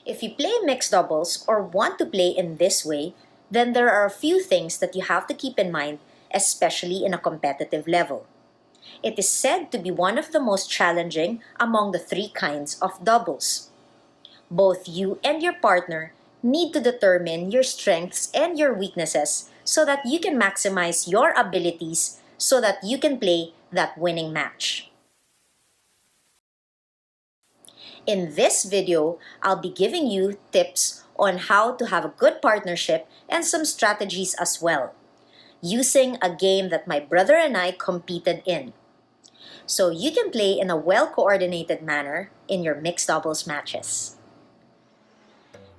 If you play mixed doubles or want to play in this way, then there are a few things that you have to keep in mind, especially in a competitive level. It is said to be one of the most challenging among the three kinds of doubles. Both you and your partner need to determine your strengths and your weaknesses so that you can maximize your abilities so that you can play that winning match. In this video, I'll be giving you tips on how to have a good partnership and some strategies as well, using a game that my brother and I competed in. So you can play in a well-coordinated manner in your mixed doubles matches.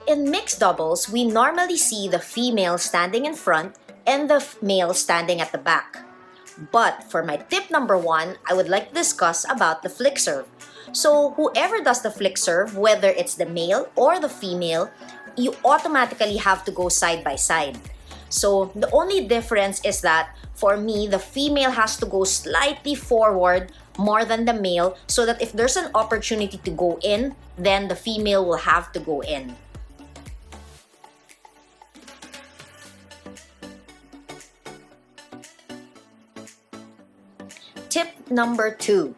In mixed doubles, we normally see the female standing in front and the male standing at the back. But for my tip number 1, I would like to discuss about the flick serve. So whoever does the flick serve, whether it's the male or the female, you automatically have to go side by side. So the only difference is that for me, the female has to go slightly forward more than the male so that if there's an opportunity to go in, then the female will have to go in. Tip number 2.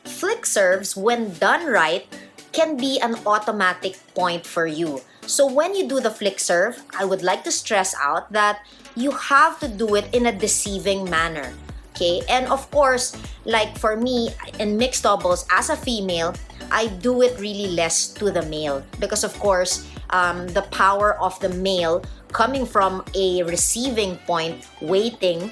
Flick serves, when done right, can be an automatic point for you. So when you do the flick serve, I would like to stress out that you have to do it in a deceiving manner. Okay? And of course, like for me, in mixed doubles, as a female, I do it really less to the male. Because of course, the power of the male coming from a receiving point, waiting,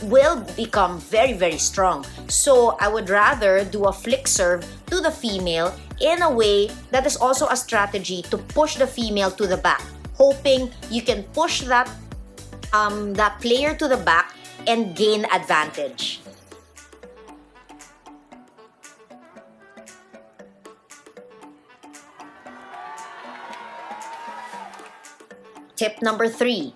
will become very strong. So I would rather do a flick serve to the female in a way that is also a strategy to push the female to the back, hoping you can push that player to the back and gain advantage. Tip number 3.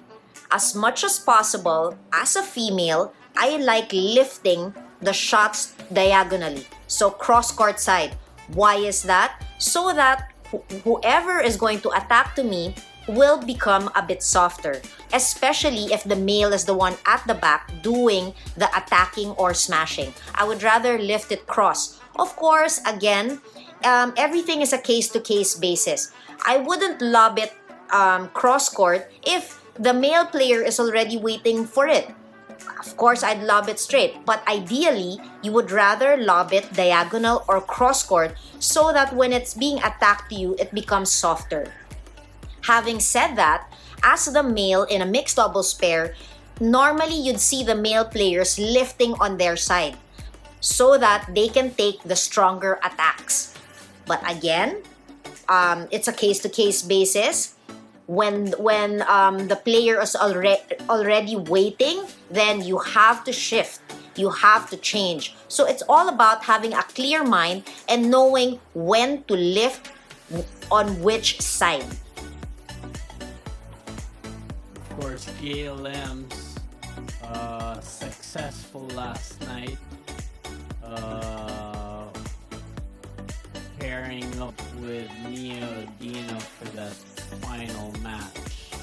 As much as possible, as a female, I like lifting the shots diagonally. So cross-court side. Why is that? So that whoever is going to attack to me will become a bit softer. Especially if the male is the one at the back doing the attacking or smashing. I would rather lift it cross. Of course, again, everything is a case-to-case basis. I wouldn't lob it cross-court if the male player is already waiting for it. Of course, I'd lob it straight, but ideally, you would rather lob it diagonal or cross-court so that when it's being attacked to you, it becomes softer. Having said that, as the male in a mixed doubles pair, normally you'd see the male players lifting on their side so that they can take the stronger attacks. But again, it's a case-to-case basis. When the player is already waiting, then you have to shift. You have to change. So it's all about having a clear mind and knowing when to lift on which side. Of course, Gail Emms, successful last night. Pairing up with Mia Dina for that final match,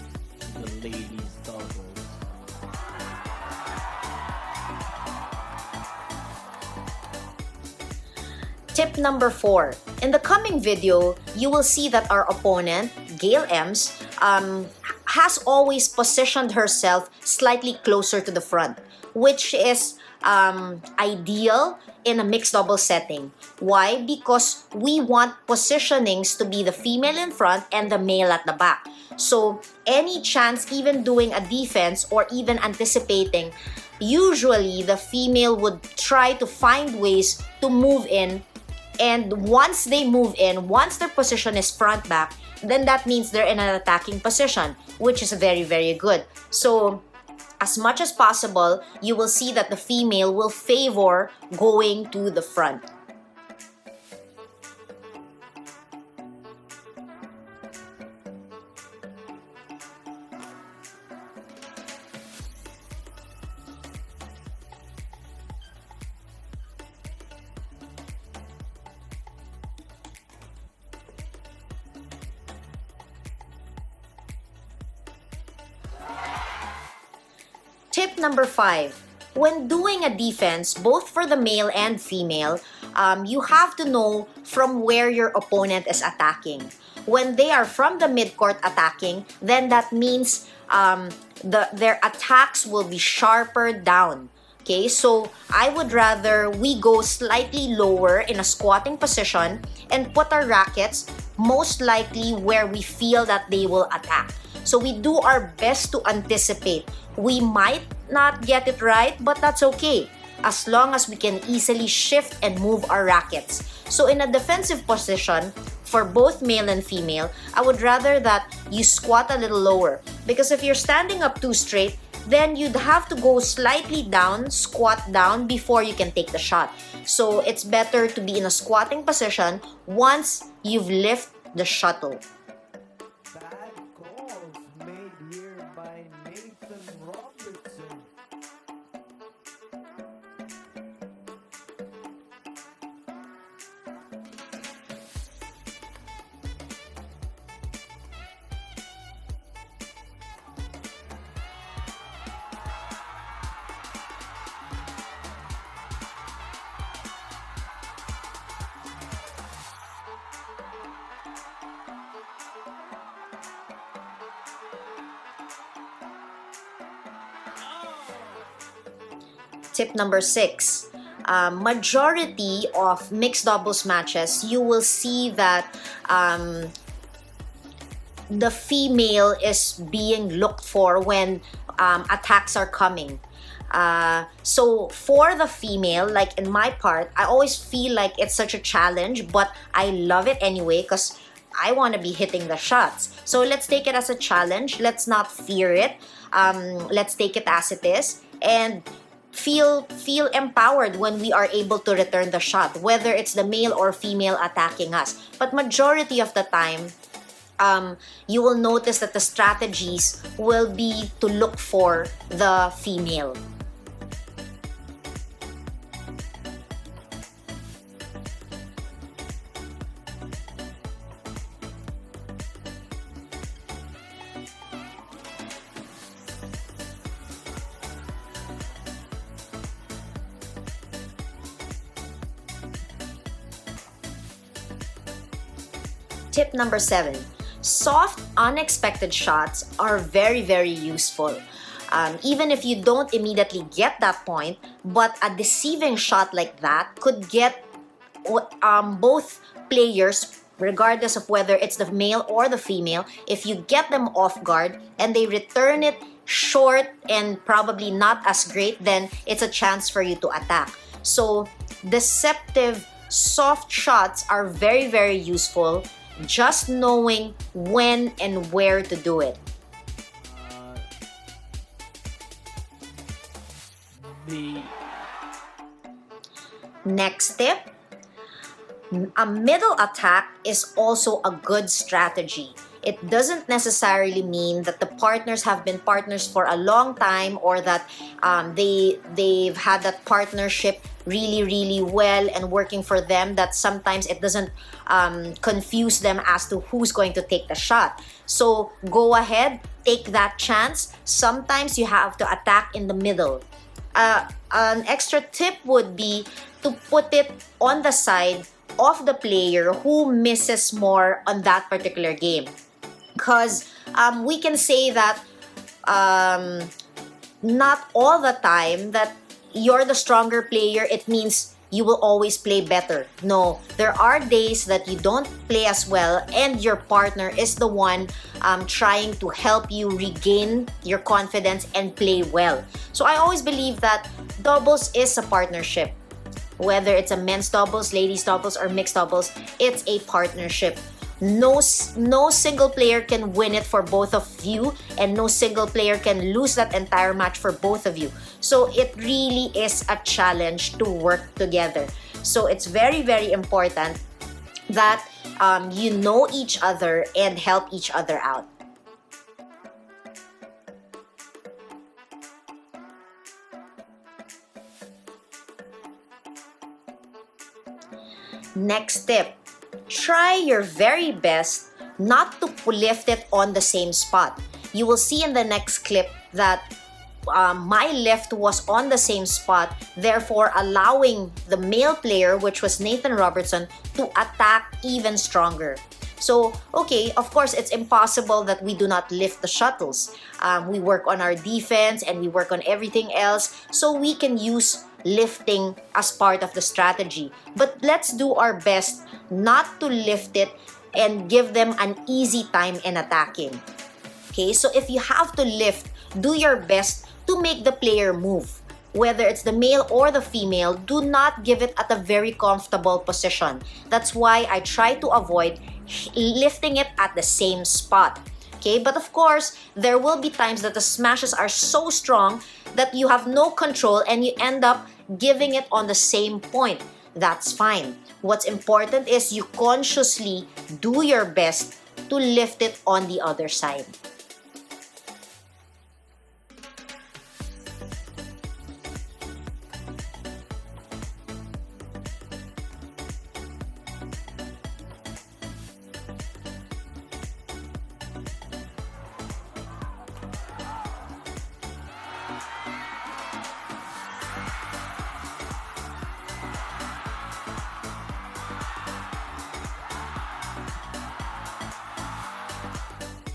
the ladies doubles. Tip number 4. In the coming video, you will see that our opponent, Gail Emms, has always positioned herself slightly closer to the front, which is ideal in a mixed double setting. Why? Because we want positionings to be the female in front and the male at the back. So any chance even doing a defense or even anticipating, usually the female would try to find ways to move in, and once they move in, once their position is front back, then that means they're in an attacking position, which is very good. So as much as possible, you will see that the female will favor going to the front. Tip number 5. When doing a defense, both for the male and female, you have to know from where your opponent is attacking. When they are from the midcourt attacking, then that means their attacks will be sharper down. Okay, so I would rather we go slightly lower in a squatting position and put our rackets most likely where we feel that they will attack. So we do our best to anticipate. We might not get it right, but that's okay, as long as we can easily shift and move our rackets. So in a defensive position, for both male and female, I would rather that you squat a little lower. Because if you're standing up too straight, then you'd have to go slightly down, squat down before you can take the shot. So it's better to be in a squatting position once you've lifted the shuttle. Bad calls made here by Nathan Robertson. Tip number 6. Majority of mixed doubles matches, you will see that the female is being looked for when attacks are coming. So for the female, like in my part, I always feel like it's such a challenge, but I love it anyway because I want to be hitting the shots. So let's take it as a challenge. Let's not fear it. Let's take it as it is and feel empowered when we are able to return the shot, whether it's the male or female attacking us. But majority of the time, you will notice that the strategies will be to look for the female. Tip number 7. Soft, unexpected shots are very, very useful. Even if you don't immediately get that point, but a deceiving shot like that could get both players, regardless of whether it's the male or the female, if you get them off guard and they return it short and probably not as great, then it's a chance for you to attack. So deceptive, soft shots are very, very useful. Just knowing when and where to do it. Next tip, a middle attack is also a good strategy. It doesn't necessarily mean that the partners have been partners for a long time or that they've had that partnership really, really well and working for them, that sometimes it doesn't confuse them as to who's going to take the shot. So go ahead, take that chance. Sometimes you have to attack in the middle. An extra tip would be to put it on the side of the player who misses more on that particular game. Because we can say that not all the time that you're the stronger player, it means you will always play better. No, there are days that you don't play as well and your partner is the one trying to help you regain your confidence and play well. So I always believe that doubles is a partnership. Whether it's a men's doubles, ladies doubles, or mixed doubles, it's a partnership. No single player can win it for both of you, and no single player can lose that entire match for both of you. So it really is a challenge to work together. So it's very, very important that you know each other and help each other out. Next tip. Try your very best not to lift it on the same spot. You will see in the next clip that my lift was on the same spot, therefore allowing the male player, which was Nathan Robertson, to attack even stronger. So, okay, of course, it's impossible that we do not lift the shuttles. We work on our defense and we work on everything else, so we can use lifting as part of the strategy. But let's do our best not to lift it and give them an easy time in attacking. Okay, so if you have to lift, do your best to make the player move. Whether it's the male or the female, do not give it at a very comfortable position. That's why I try to avoid lifting it at the same spot. Okay, but of course, there will be times that the smashes are so strong that you have no control and you end up giving it on the same point. That's fine. What's important is you consciously do your best to lift it on the other side.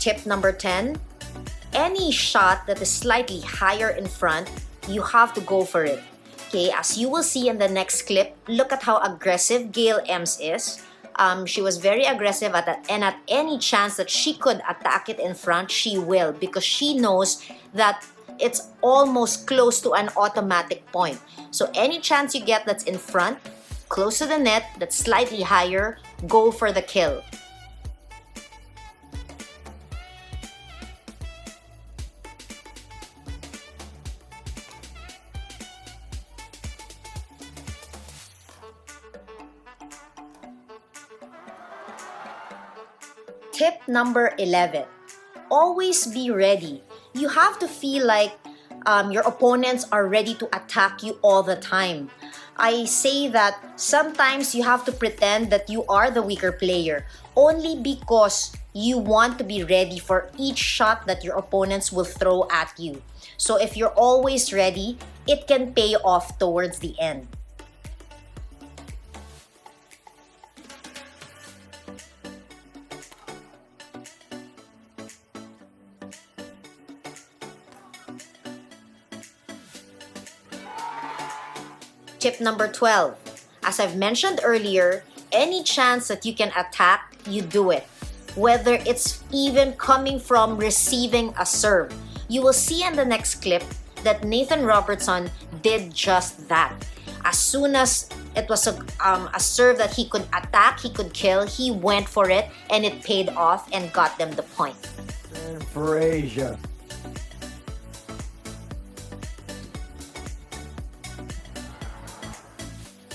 Tip number 10, any shot that is slightly higher in front, you have to go for it. Okay, as you will see in the next clip, look at how aggressive Gail Emms is. She was very aggressive at that, and at any chance that she could attack it in front, she will, because she knows that it's almost close to an automatic point. So any chance you get that's in front, close to the net, that's slightly higher, go for the kill. Tip number 11, always be ready. You have to feel like your opponents are ready to attack you all the time. I say that sometimes you have to pretend that you are the weaker player only because you want to be ready for each shot that your opponents will throw at you. So if you're always ready, it can pay off towards the end. Tip number 12. As I've mentioned earlier, any chance that you can attack, you do it. Whether it's even coming from receiving a serve. You will see in the next clip that Nathan Robertson did just that. As soon as it was a serve that he could attack, he could kill, he went for it and it paid off and got them the point. And for Asia.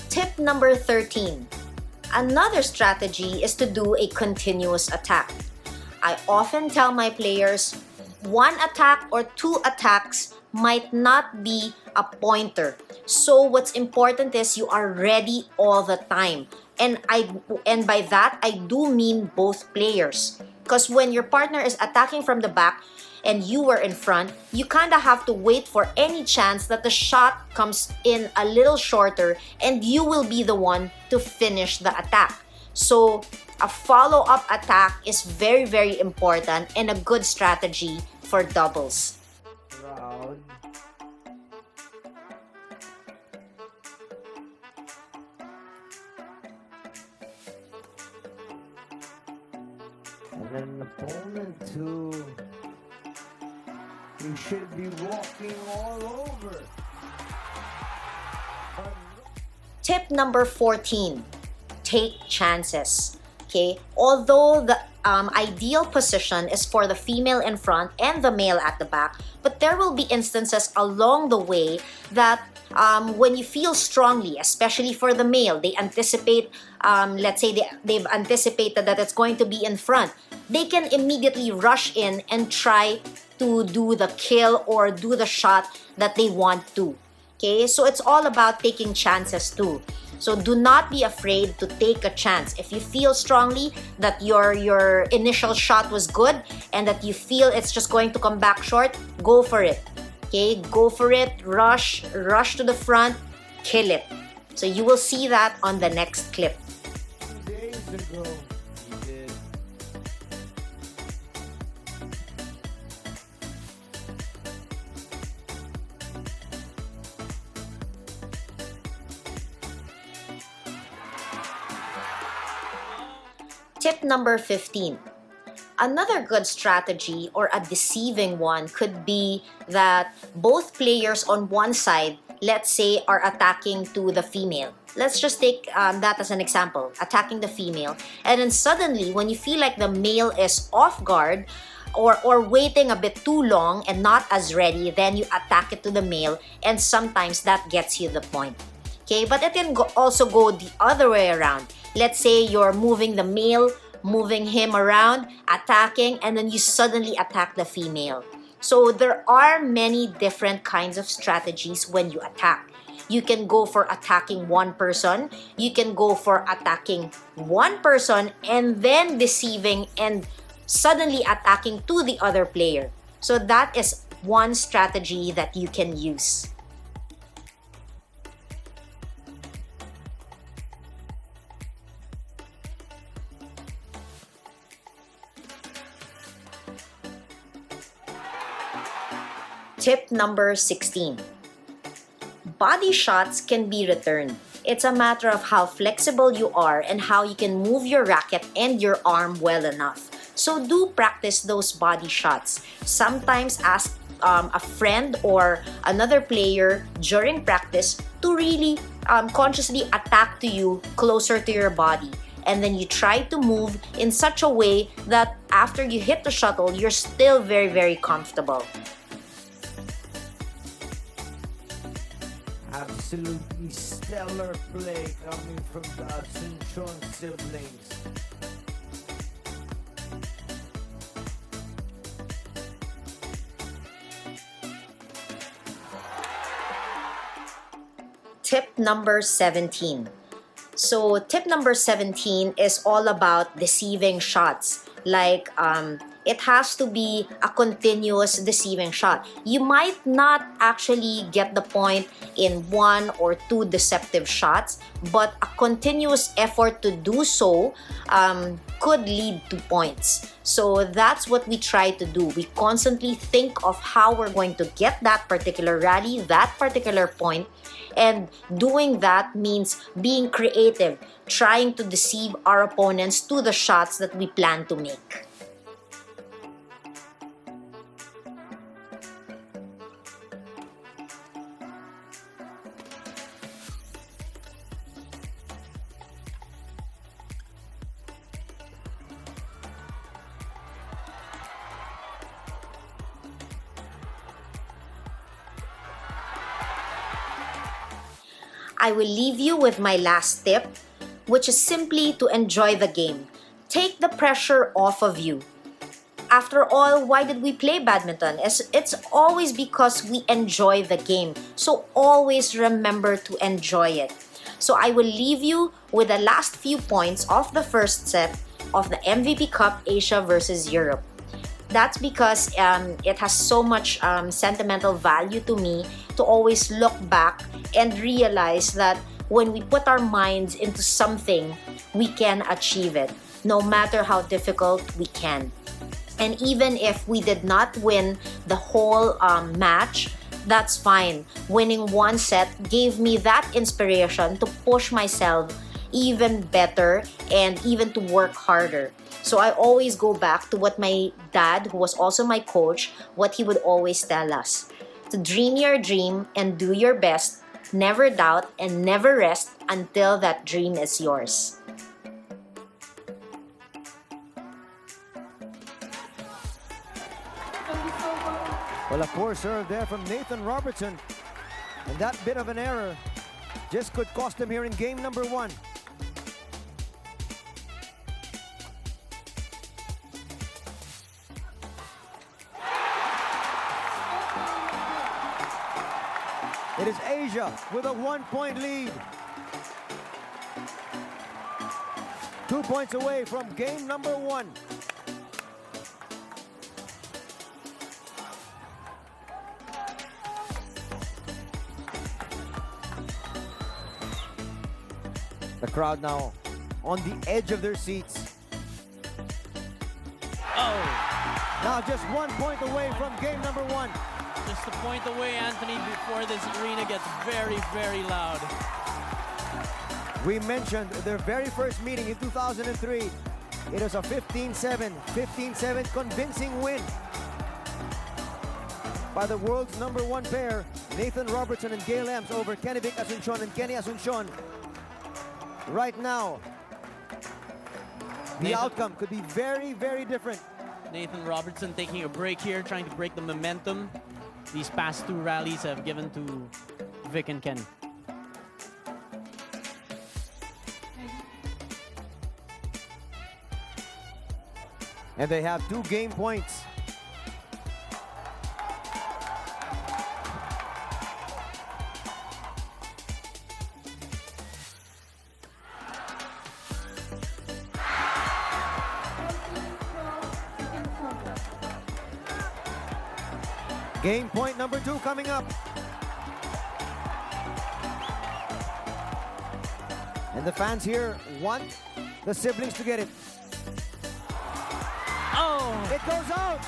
Tip number 13. Another strategy is to do a continuous attack. I often tell my players, one attack or two attacks might not be a pointer. So what's important is you are ready all the time. And by that, I do mean both players. Because when your partner is attacking from the back, and you were in front, you kind of have to wait for any chance that the shot comes in a little shorter and you will be the one to finish the attack. So a follow-up attack is very, very important and a good strategy for doubles. Round. And an opponent who you should be walking all over. Tip number 14, take chances. Okay, although the ideal position is for the female in front and the male at the back, but there will be instances along the way that when you feel strongly, especially for the male, they anticipate, let's say they've anticipated that it's going to be in front, they can immediately rush in and try to do the kill or do the shot that they want to. Okay, so it's all about taking chances too. So do not be afraid to take a chance. If you feel strongly that your initial shot was good and that you feel it's just going to come back short, go for it. Okay, go for it, rush to the front, kill it. So you will see that on the next clip. Days ago. He did. Tip number 15. Another good strategy or a deceiving one could be that both players on one side, let's say, are attacking to the female. Let's just take that as an example, attacking the female. And then suddenly, when you feel like the male is off guard or waiting a bit too long and not as ready, then you attack it to the male, and sometimes that gets you the point. Okay, but it can also go the other way around. Let's say you're moving the male, moving him around, attacking, and then you suddenly attack the female. So there are many different kinds of strategies when you attack. You can go for attacking one person, you can go for attacking one person and then deceiving and suddenly attacking to the other player. So that is one strategy that you can use. Tip number 16. Body shots can be returned. It's a matter of how flexible you are and how you can move your racket and your arm well enough. So do practice those body shots. Sometimes ask a friend or another player during practice to really consciously attack to you closer to your body. And then you try to move in such a way that after you hit the shuttle, you're still very, very comfortable. Absolutely stellar play coming from the Asuncion siblings. Tip number 17. So tip number 17 is all about deceiving shots. Like it has to be a continuous deceiving shot. You might not actually get the point in one or two deceptive shots, but a continuous effort to do so could lead to points. So that's what we try to do. We constantly think of how we're going to get that particular rally, that particular point, and doing that means being creative, trying to deceive our opponents to the shots that we plan to make. I will leave you with my last tip, which is simply to enjoy the game. Take the pressure off of you. After all, why did we play badminton? It's always because we enjoy the game. So always remember to enjoy it. So I will leave you with the last few points of the first set of the MVP Cup Asia versus Europe. That's because it has so much sentimental value to me to always look back and realize that when we put our minds into something, we can achieve it, no matter how difficult we can. And even if we did not win the whole match, that's fine. Winning one set gave me that inspiration to push myself even better and even to work harder. So I always go back to what my dad, who was also my coach, what he would always tell us. To dream your dream and do your best, never doubt and never rest until that dream is yours. Well, a poor serve there from Nathan Robertson. And that bit of an error just could cost him here in game number 1. It is Asia with a 1-point lead. 2 points away from game number 1. The crowd now on the edge of their seats. Oh, Now just 1 point away from game number 1. just a point away, Anthony, before this arena gets very, very loud. We mentioned their very first meeting in 2003. It was a 15-7 convincing win by the world's #1 pair, Nathan Robertson and Gail Emms, over Kennevic Asuncion and Kennie Asuncion. Right now, the outcome could be very, very different. Nathan Robertson taking a break here, trying to break the momentum these past 2 rallies have given to Vic and Ken. And they have 2 game points. Game point number 2 coming up. And the fans here want the siblings to get it. Oh! It goes out!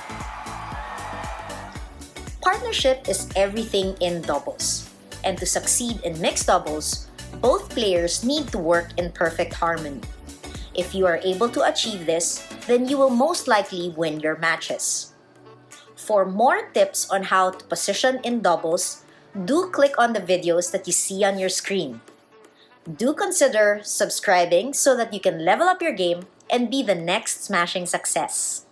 Partnership is everything in doubles. And to succeed in mixed doubles, both players need to work in perfect harmony. If you are able to achieve this, then you will most likely win your matches. For more tips on how to position in doubles, do click on the videos that you see on your screen. Do consider subscribing so that you can level up your game and be the next smashing success.